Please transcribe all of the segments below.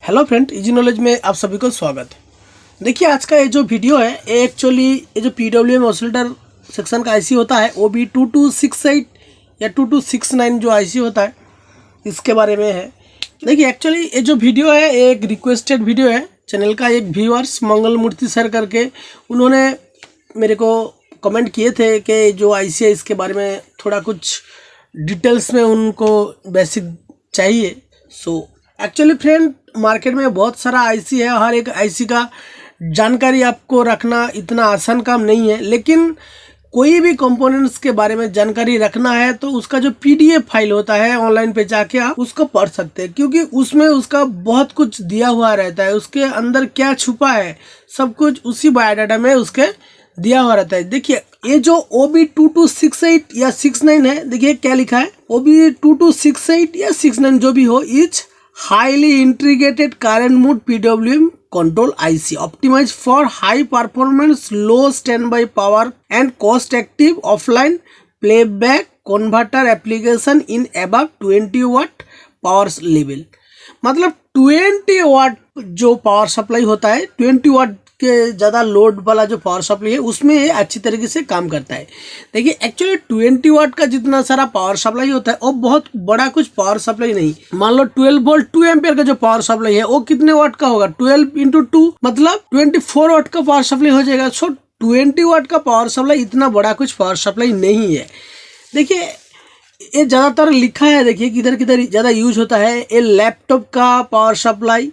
Hello friend, easy knowledge में आप सभी को स्वागत है। देखिए आज का ये जो वीडियो है ये एक्चुअली ये जो PWM ऑसिलेटर सेक्शन का आईसी होता है वो भी 2268 या 2269 जो आईसी होता है इसके बारे में है। देखिए एक्चुअली ये जो वीडियो है एक रिक्वेस्टेड वीडियो है चैनल का। एक व्यूअर्स मंगल मूर्ति सर करके उन्होंने मेरे को कमेंट किए थे कि जो आईसी है इसके बारे में थोड़ा कुछ डिटेल्स में उनको बेसिक चाहिए। सो एक्चुअली फ्रेंड मार्केट में बहुत सारा आईसी है, हर एक आईसी का जानकारी आपको रखना इतना आसान काम नहीं है, लेकिन कोई भी कंपोनेंट्स के बारे में जानकारी रखना है तो उसका जो PDF फाइल होता है ऑनलाइन पे जाके आप उसको पढ़ सकते हैं, क्योंकि उसमें उसका बहुत कुछ दिया हुआ रहता है। उसके अंदर क्या छुपा है सब कुछ उसी बायोडाटा में उसके दिया हुआ रहता है। देखिए ये जो OB2268 या 69 है, देखिए क्या लिखा है OB2268 या 69 जो भी हो, is highly integrated current mode PWM control IC optimized for high performance low standby power and cost active offline playback converter application in above 20 watt power level। मतलब 20 वाट जो पावर सप्लाई होता है, 20 वाट के ज़्यादा लोड वाला जो पावर सप्लाई है उसमें ये अच्छी तरीके से काम करता है। देखिए एक्चुअली 20 वाट का जितना सारा पावर सप्लाई होता है वो बहुत बड़ा कुछ पावर सप्लाई नहीं। मान लो 12 वोल्ट 2 एम्पियर का जो पावर सप्लाई है वो कितने वाट का होगा, 12 × 2 मतलब 24 वाट का पावर सप्लाई हो जाएगा। सो 20 वाट का पावर सप्लाई इतना बड़ा कुछ पावर सप्लाई नहीं है। देखिए ये ज़्यादातर लिखा है, देखिए किधर किधर ज़्यादा यूज होता है। ये लैपटॉप का पावर सप्लाई,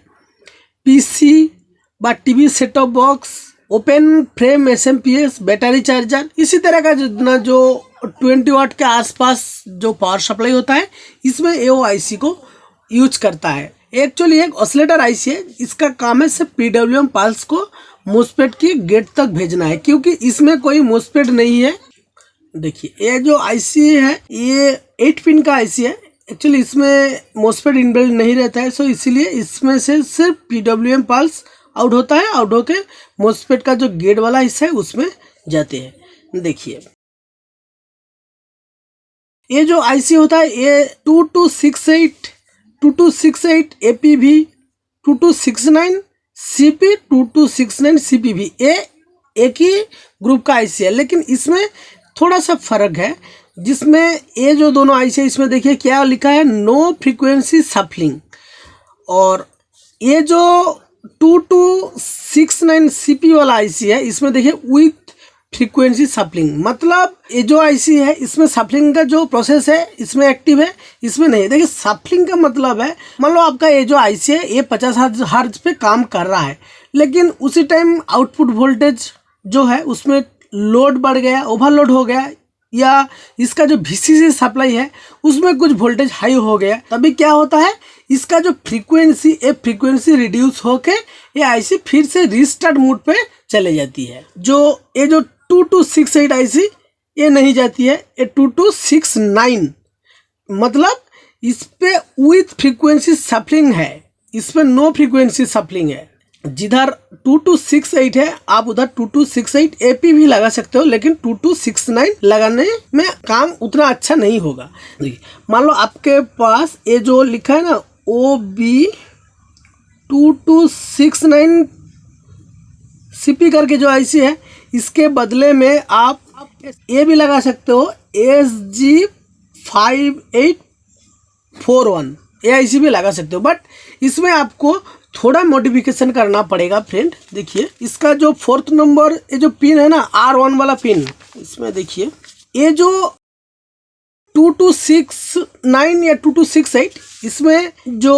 PC बा TV set top box, open frame SMPS, battery charger, इसी तरह का जितना जो 20 वाट के आसपास जो पावर सप्लाई होता है इसमें AOIC को यूज करता है। एक्चुअली एक ऑसिलेटर आईसी है, इसका काम है सिर्फ PWM पल्स को मोस्फेट की गेट तक भेजना है, क्योंकि इसमें कोई मोस्फेट नहीं है। देखिए ये जो आईसी है ये 8 पिन का आईसी है। एक्चुअली इसमें मोस्फेट इनबिल्ट नहीं रहता है, सो इसीलिए इसमें से सिर्फ PWM पल्स आउट होता है, आउट होके मोस्फेट का जो गेट वाला हिस्सा है उसमें जाते हैं। देखिए ये जो आईसी होता है ये 2268 APV 2269 CP 2269 CPV ये एक ही ग्रुप का आईसी है, लेकिन इसमें थोड़ा सा फर्क है। जिसमें ये जो दोनों आईसी है इसमें देखिए क्या लिखा है, नो फ्रीक्वेंसी सफलिंग। और ये जो 2269 CP वाला आईसी है इसमें देखिए विथ फ्रीक्वेंसी सफलिंग। मतलब ये जो आईसी है इसमें सफलिंग का जो प्रोसेस है इसमें एक्टिव है, इसमें नहीं। देखिए सफलिंग का मतलब है, मान लो आपका ये जो आईसी है ये 50 हर्ट्ज पे काम कर रहा है, लेकिन उसी टाइम आउटपुट वोल्टेज जो है उसमें लोड बढ़ गया, ओवरलोड हो गया, या इसका जो VCC सप्लाई है उसमें कुछ वोल्टेज हाई हो गया, तभी क्या होता है इसका जो फ्रीक्वेंसी रिड्यूस होके ये आईसी फिर से रीस्टार्ट मोड पे चले जाती है। जो ये जो 2268 आईसी ये नहीं जाती है, ये 2269 मतलब इस पे विथ फ्रीक्वेंसी सफलिंग है, इस पे नो फ्रीक्वेंसी सफलिंग है। जिधर 2268 है आप उधर 2268 AP भी लगा सकते हो, लेकिन 2269 लगाने में काम उतना अच्छा नहीं होगा। मान लो आपके पास ये जो लिखा है ना OB2269 CP करके जो आईसी है इसके बदले में आप ये भी लगा सकते हो SG5841 ये आईसी भी लगा सकते हो, बट इसमें आपको थोड़ा मॉडिफिकेशन करना पड़ेगा फ्रेंड। देखिए इसका जो 4th नंबर ये जो पिन है ना R1 वाला पिन, इसमें देखिए ये जो 2269 या 2268 इसमें जो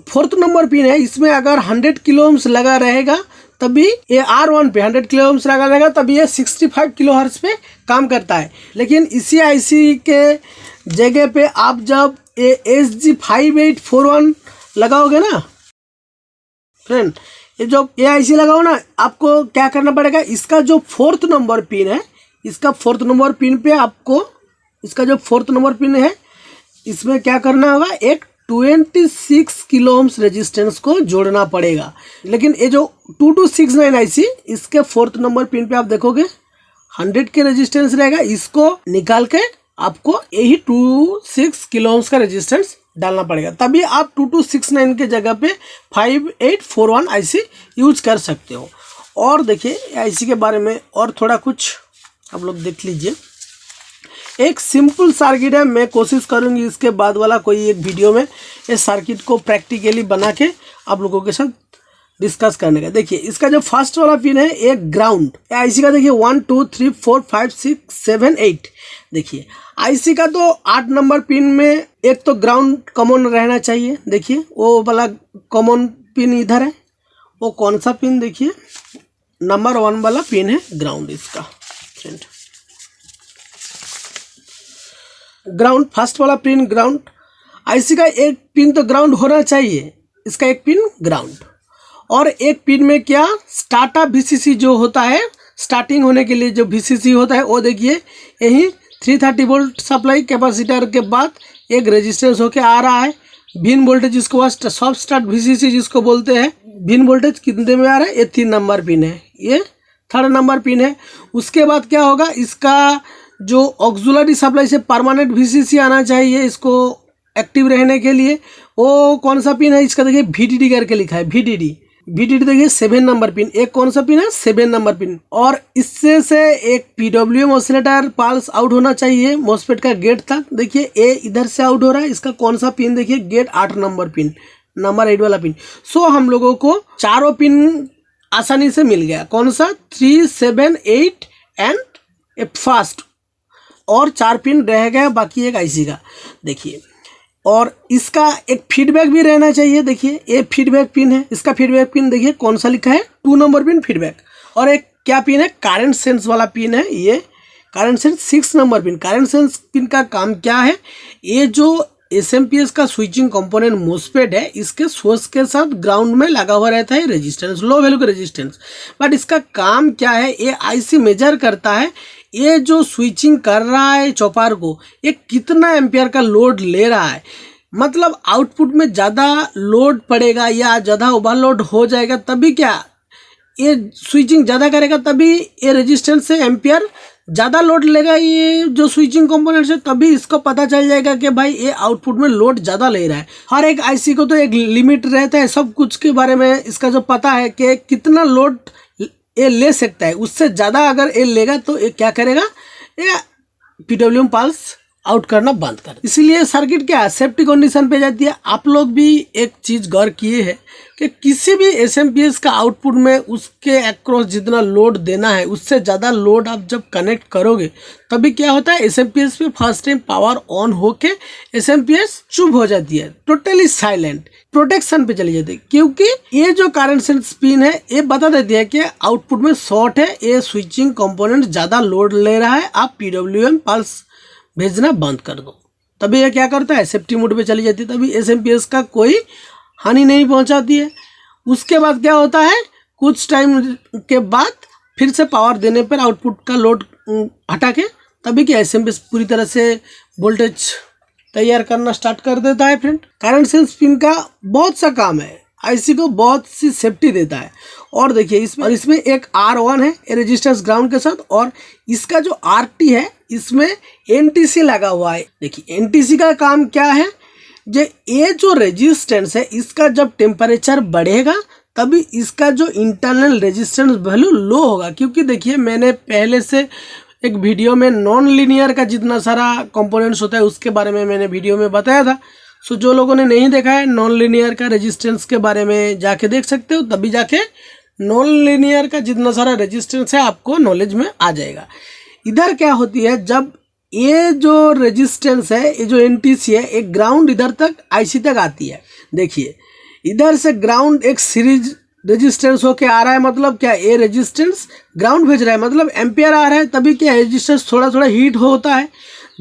4th नंबर पिन है इसमें अगर 100 किलो ओम्स लगा रहेगा तभी ये R1 पे 100 किलो ओम्स लगा रहेगा तभी ये 65 किलो हर्ट्ज पे काम करता है। लेकिन इसी आईसी के जगह पे आप जब ये SG5841 लगाओगे ना फ्रेंड, ये जो ये आईसी लगाओ ना, आपको क्या करना पड़ेगा, इसका जो 4th नंबर पिन है इसका 4th नंबर पिन पे आपको इसका जो 4th नंबर पिन है इसमें क्या करना होगा, एक 26 किलो ओम्स रेजिस्टेंस को जोड़ना पड़ेगा। लेकिन ये जो 2269 आईसी इसके 4th नंबर पिन पे आप देखोगे 100 के रेजिस्टेंस रहेगा, इसको निकाल के आपको यही 26 किलो ओम्स का रेजिस्टेंस डालना पड़ेगा, तभी आप 2269 के जगह पे 5841 आईसी यूज कर सकते हो। और देखिए आईसी के बारे में और थोड़ा कुछ आप लोग देख लीजिए। एक सिंपल सर्किट है, मैं कोशिश करूंगी इसके बाद वाला कोई एक वीडियो में इस सर्किट को प्रैक्टिकली बना के आप लोगों के साथ डिस्कस करने का। देखिए इसका जो फर्स्ट वाला पिन है एक ग्राउंड आईसी का, देखिए 1 2 3 4 5 6 7 8। देखिए आईसी का तो 8 नंबर पिन में एक तो ग्राउंड कॉमन रहना चाहिए। देखिए वो वाला कॉमन पिन इधर है, वो कौन सा पिन, देखिए नंबर 1 वाला पिन है ग्राउंड। इसका फ्रेंड ग्राउंड, फर्स्ट वाला पिन ग्राउंड। आईसी का एक पिन तो ग्राउंड होना चाहिए, इसका एक पिन ग्राउंड। और एक पिन में क्या स्टार्टअप वीसीसी जो होता है, स्टार्टिंग होने के लिए जो वीसीसी होता है वो देखिए यही 330 वोल्ट सप्लाई कैपेसिटर के बाद एक रेजिस्टेंस होके आ रहा है। भिन्न वोल्टेज जिसको सॉफ्ट स्टार्ट वीसीसी जिसको बोलते हैं, भिन्न वोल्टेज कितने में आ रहा है, ये 3 नंबर पिन है, ये 3rd नंबर पिन है। उसके बाद क्या होगा, इसका जो ऑक्सिलरी सप्लाई से परमानेंट वीसीसी आना चाहिए इसको एक्टिव रहने के लिए, वो कौन सा पिन है, इसका देखिए VDD करके लिखा है, VDD देखिए 7 नंबर पिन। एक कौन सा पिन है, 7 नंबर पिन। और इससे से एक PWM ऑसिलेटर पल्स आउट होना चाहिए मॉसफेट का गेट तक। देखिए ए इधर से आउट हो रहा है, इसका कौन सा पिन, देखिए गेट 8 नंबर पिन, नंबर 8 वाला पिन। सो हम लोगों को चारों पिन आसानी से मिल गया, कौन सा 3 7 8 एंड ए फर्स्ट, और 4 पिन रह गया बाकी एक आईसी का। देखिए और इसका एक फीडबैक भी रहना चाहिए। देखिए ये फीडबैक पिन है, इसका फीडबैक पिन देखिए कौन सा लिखा है, 2 नंबर पिन फीडबैक। और एक क्या पिन है, करंट सेंस वाला पिन है, ये current sense 6 number pin. Current sense pin का काम क्या है, ये जो एसएमपीएस का स्विचिंग कंपोनेंट मोसफेट है, इसके सोर्स के साथ ग्राउंड में लगा हुआ रहता है रेजिस्टेंस, लो वैल्यू का रेजिस्टेंस। बट इसका काम क्या है, ये आईसी मेजर करता है ये जो स्विचिंग कर रहा है चौपार को, ये कितना एम्पियर का लोड ले रहा है। मतलब आउटपुट में ज़्यादा लोड पड़ेगा या ज़्यादा ओवरलोड हो जाएगा तभी क्या ये स्विचिंग ज़्यादा करेगा, तभी ये रेजिस्टेंस से एम्पियर ज़्यादा लोड लेगा ये जो स्विचिंग कंपोनेंट है, तभी इसको पता चल जाएगा कि भाई ये आउटपुट में लोड ज़्यादा ले रहा है। हर एक आईसी को तो एक लिमिट रहता है, सब कुछ के बारे में इसका जो पता है कि कितना लोड ये ले सकता है, उससे ज़्यादा अगर ये लेगा तो ये क्या करेगा, ये PWM पल्स आउट करना बंद कर। इसीलिए सर्किट क्या सेफ्टी कंडीशन पे जाती है। आप लोग भी एक चीज़ गौर किए हैं कि किसी भी एसएमपीएस का आउटपुट में उसके अक्रॉस जितना लोड देना है उससे ज़्यादा लोड आप जब कनेक्ट करोगे तभी क्या होता है, एसएमपीएस पे फर्स्ट टाइम पावर ऑन होके एसएमपीएस चुप हो जाती है, टोटली साइलेंट, प्रोटेक्शन पे चली जाती है। क्योंकि ये जो करंट सेंस पिन है ये बता देती है कि आउटपुट में शॉर्ट है, ये स्विचिंग कंपोनेंट ज़्यादा लोड ले रहा है, आप PWM पल्स भेजना बंद कर दो। तभी ये क्या करता है, सेफ्टी मोड पे चली जाती है, तभी एसएमपीएस का कोई हानि नहीं पहुंचाती है। उसके बाद क्या होता है, कुछ टाइम के बाद फिर से पावर देने पर आउटपुट का लोड हटा के तभी क्या एसएमपीएस पूरी तरह से वोल्टेज तैयार करना स्टार्ट कर देता है। फ्रेंड करंट सेंस पिन का बहुत सा काम है, आईसी को बहुत सी सेफ्टी देता है। और देखिए इसमें एक R1 है रेजिस्टेंस ग्राउंड के साथ, और इसका जो RT है इसमें NTC लगा हुआ है। देखिए NTC का काम क्या है, ये जो रेजिस्टेंस है इसका जब टेम्परेचर बढ़ेगा तभी इसका जो इंटरनल रेजिस्टेंस वैल्यू लो होगा। क्योंकि देखिए मैंने पहले से एक वीडियो में नॉन लीनियर का जितना सारा कंपोनेंट्स होता है उसके बारे में मैंने वीडियो में बताया था। सो जो लोगों ने नहीं देखा है नॉन लीनियर का रेजिस्टेंस के बारे में जाके देख सकते हो, तभी जाके नॉन लीनियर का जितना सारा रेजिस्टेंस है आपको नॉलेज में आ जाएगा। इधर क्या होती है, जब ये जो रेजिस्टेंस है, ये जो NTC है, एक ग्राउंड इधर तक आईसी तक आती है। देखिए इधर से ग्राउंड एक सीरीज रेजिस्टेंस होके आ रहा है, मतलब क्या ये रेजिस्टेंस ग्राउंड भेज रहा है, मतलब एम्पियर आ रहा है, तभी क्या रेजिस्टेंस थोड़ा थोड़ा हीट होता है।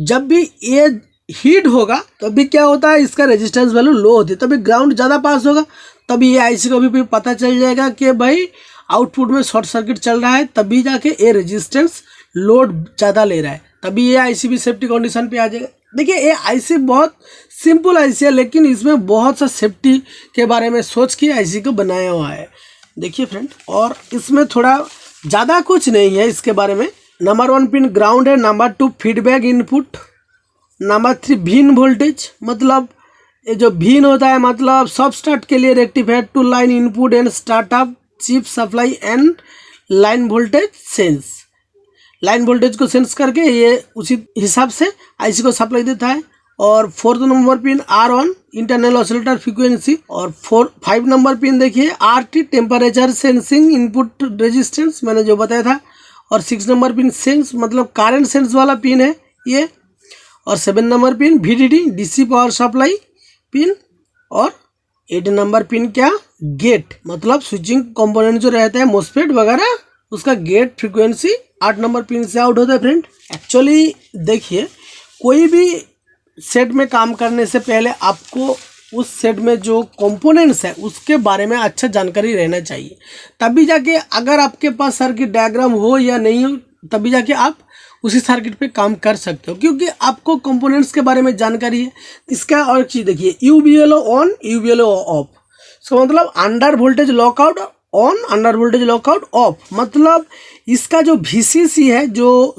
जब भी ये हीट होगा तभी क्या होता है, इसका रेजिस्टेंस वैल्यू लो होती है, तभी ग्राउंड ज़्यादा पास होगा, तभी ये आईसी को भी पता चल जाएगा कि भाई आउटपुट में शॉर्ट सर्किट चल रहा है, तभी जाके ये रेजिस्टेंस लोड ज़्यादा ले रहा है, तभी ये आईसी भी सेफ्टी कंडीशन पे आ जाएगा। देखिए ये आईसी बहुत सिंपल आईसी है, लेकिन इसमें बहुत सा सेफ्टी के बारे में सोच के आईसी को बनाया हुआ है। देखिए फ्रेंड, और इसमें थोड़ा ज़्यादा कुछ नहीं है इसके बारे में। नंबर 1 पिन ग्राउंड है, नंबर 2 फीडबैक इनपुट, नंबर 3 भिन्न वोल्टेज, मतलब ये जो भिन्न होता है मतलब सब स्टार्ट के लिए rectifier to line input and startup chip supply and line voltage sense. Line voltage को सेंस करके ये उसी हिसाब से आईसी को सप्लाई देता है। और 4 number pin R1 internal oscillator frequency, और 5 नंबर पिन देखिए RT temperature sensing input resistance, मैंने जो बताया था। और 6 नंबर पिन सेंस मतलब करंट सेंस वाला पिन है ये। और 7 number pin VDD DC power supply pin. और 8 नंबर पिन क्या, गेट, मतलब स्विचिंग कंपोनेंट जो रहता है मोस्फेट वगैरह उसका गेट फ्रीक्वेंसी 8 नंबर पिन से आउट होता है फ्रेंड। एक्चुअली देखिए कोई भी सेट में काम करने से पहले आपको उस सेट में जो कंपोनेंट्स है उसके बारे में अच्छा जानकारी रहना चाहिए, तभी जाके अगर आपके पास सर्किट डायग्राम हो या नहीं हो तभी जाके आप उसी सर्किट पे काम कर सकते हो, क्योंकि आपको कंपोनेंट्स के बारे में जानकारी है। इसका और चीज़ देखिए UVLO ऑन UVLO ऑफ, इसका मतलब under voltage lockout on, under voltage lockout of, मतलब इसका जो VCC है, जो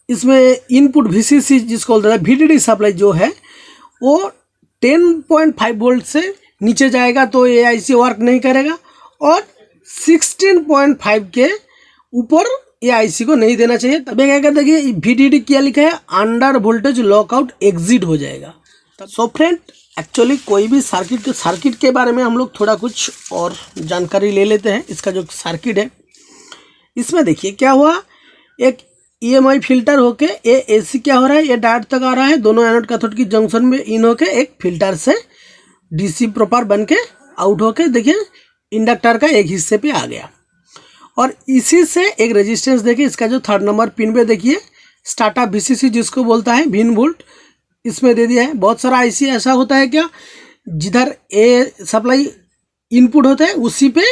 इसमें इनपुट VCC जिसको बोलते हैं VDD सप्लाई जो है वो 10.5 वोल्ट से नीचे जाएगा तो ये आईसी वर्क नहीं करेगा, और 16.5 के ऊपर ये आईसी को नहीं देना चाहिए। तभी क्या कहते हैं कि VDD क्या लिखा है, अंडर वोल्टेज लॉकआउट एग्जिट हो जाएगा। सो फ्रेंड एक्चुअली कोई भी सर्किट के बारे में हम लोग थोड़ा कुछ और जानकारी ले लेते हैं। इसका जो सर्किट है इसमें देखिए क्या हुआ, एक EMI फिल्टर होके ये AC क्या हो रहा है, ये डायोड तक आ रहा है, दोनों एनोड कैथोड की जंक्शन में इन होके एक फिल्टर से DC प्रॉपर बन के आउट होके देखिए इंडक्टर का एक हिस्से पे आ गया। और इसी से एक रेजिस्टेंस देखिए, इसका जो 3rd नंबर पिन पे देखिए स्टार्टअप VCC जिसको बोलता है भिन्न वोल्ट, इसमें दे दिया है। बहुत सारा आईसी ऐसा होता है क्या, जिधर ए सप्लाई इनपुट होता है उसी पे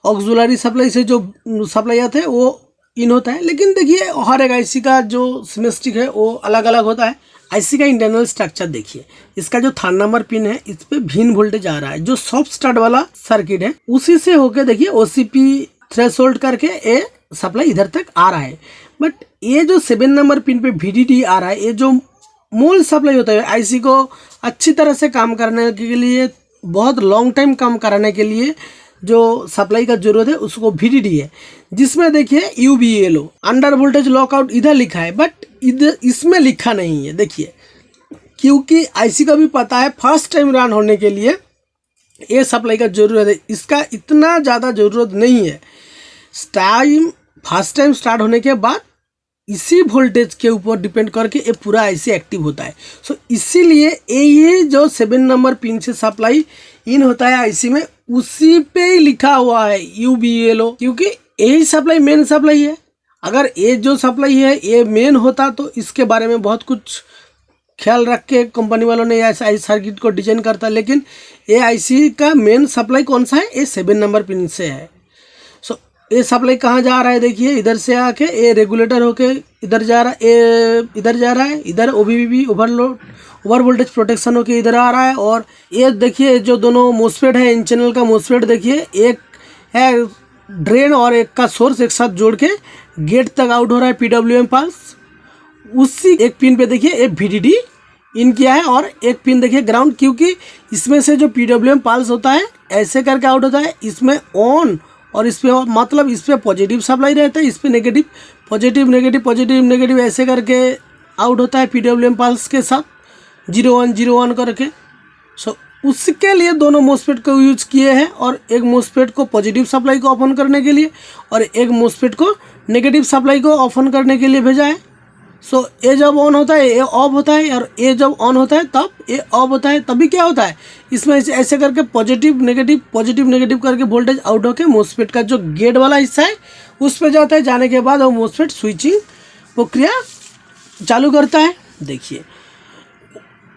ऑक्सिलरी सप्लाई से जो सप्लाई आता है वो इन होता है। लेकिन देखिए हर एक आईसी का जो सिमेस्टिक है वो अलग अलग होता है। आईसी का इंटरनल स्ट्रक्चर देखिए, इसका जो 3rd नंबर पिन है इस पे भिन्न वोल्टेज आ रहा है, जो सॉफ्ट स्टार्ट वाला सर्किट है उसी से होके देखिए OCP थ्रेशोल्ड करके ये सप्लाई इधर तक आ रहा है। बट ये जो 7 नंबर पिन पे VDD आ रहा है, ये जो मूल सप्लाई होता है आईसी को अच्छी तरह से काम करने के लिए, बहुत लॉन्ग टाइम काम कराने के लिए जो सप्लाई का जरूरत है उसको VDD है, जिसमें देखिए UVLO अंडर वोल्टेज लॉकआउट इधर लिखा है, बट इधर इसमें लिखा नहीं है। देखिए क्योंकि आईसी का भी पता है फर्स्ट टाइम रन होने के लिए ये सप्लाई का जरूरत है, इसका इतना ज़्यादा ज़रूरत नहीं है। फर्स्ट टाइम स्टार्ट होने के बाद इसी वोल्टेज के ऊपर डिपेंड करके ये पूरा आईसी एक्टिव होता है। सो इसीलिए ये जो 7 नंबर पिन से सप्लाई इन होता है आईसी में, उसी पे ही लिखा हुआ है UVLO, क्योंकि यही सप्लाई मेन सप्लाई है। अगर ये जो सप्लाई है ये मेन होता तो इसके बारे में बहुत कुछ ख्याल रख के कंपनी वालों ने ऐसा सर्किट को डिजाइन करता, लेकिन ये आईसी का मेन सप्लाई कौन सा है, ये 7 नंबर पिन से है। सो ये सप्लाई कहाँ जा रहा है, देखिए इधर से आके ये रेगुलेटर होके इधर जा रहा है, ये इधर जा रहा है, इधर OVVB ओवर वोल्टेज प्रोटेक्शन होके इधर आ रहा है। और ये देखिए जो दोनों मोस्फेट है, इन चैनल का मोस्फेट देखिए, एक है ड्रेन और एक का सोर्स एक साथ जोड़ के गेट तक आउट हो रहा है PWM पल्स। उसी एक पिन पे देखिए एक VDD इन किया है और एक पिन देखिए ग्राउंड, क्योंकि इसमें से जो PWM पल्स होता है ऐसे करके आउट होता है, इसमें ऑन और इस पे मतलब इस पे पॉजिटिव सप्लाई रहता है, इस पे negative positive negative positive negative ऐसे करके आउट होता है PWM पल्स के साथ 0 1 0 1 करके। सो उसके लिए दोनों मोस्फेट को यूज किए हैं, और एक मोस्फेट को पॉजिटिव सप्लाई को ऑन करने के लिए और एक मोस्फेट को नेगेटिव सप्लाई को ऑन करने के लिए भेजा है। सो ये जब ऑन होता है ये ऑफ होता है, और ये जब ऑन होता है तब ये ऑफ होता है। तभी क्या होता है, इसमें ऐसे करके पॉजिटिव नेगेटिव करके वोल्टेज आउट होकर मोस्फेट का जो गेट वाला हिस्सा है उस पर जाता है। जाने के बाद वो मोस्फेट स्विचिंग प्रक्रिया चालू करता है। देखिए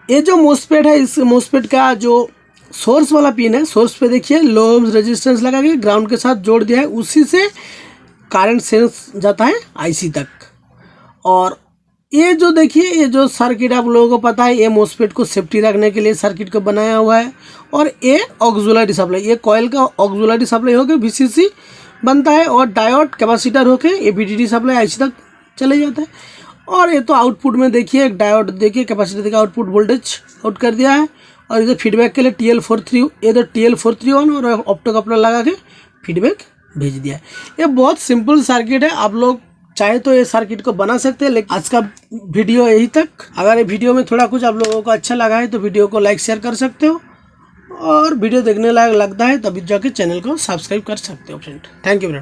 ये जो मोस्फेट है, इस मोस्फेट का जो सोर्स वाला पिन है, सोर्स पे देखिए लो रेजिस्टेंस लगा के ग्राउंड के साथ जोड़ दिया है, उसी से करंट सेंस जाता है आईसी तक। और ये जो देखिए ये जो सर्किट आप लोगों को पता है, ये मोस्फेट को सेफ्टी रखने के लिए सर्किट को बनाया हुआ है। और ये ऑक्सिलरी सप्लाई, ये कॉइल का ऑक्सिलरी सप्लाई होकर VCC बनता है, और डायोड कैपेसिटर होकर ये VDD सप्लाई आईसी तक चले जाता है। और ये तो आउटपुट में देखिए एक डायोड देखिए कैपेसिटर देखिए आउटपुट वोल्टेज आउट कर दिया है। और इधर फीडबैक के लिए TL43 इधर TL431 और ऑप्टो कपलर लगा के फीडबैक भेज दिया है। ये बहुत सिंपल सर्किट है, आप लोग चाहे तो ये सर्किट को बना सकते हैं। लेकिन आज का वीडियो यही तक। अगर ये वीडियो में थोड़ा कुछ आप लोगों को अच्छा लगा है तो वीडियो को लाइक शेयर कर सकते हो, और वीडियो देखने लायक लगता है तभी जाके चैनल को सब्सक्राइब कर सकते हो फ्रेंड। Thank you friend.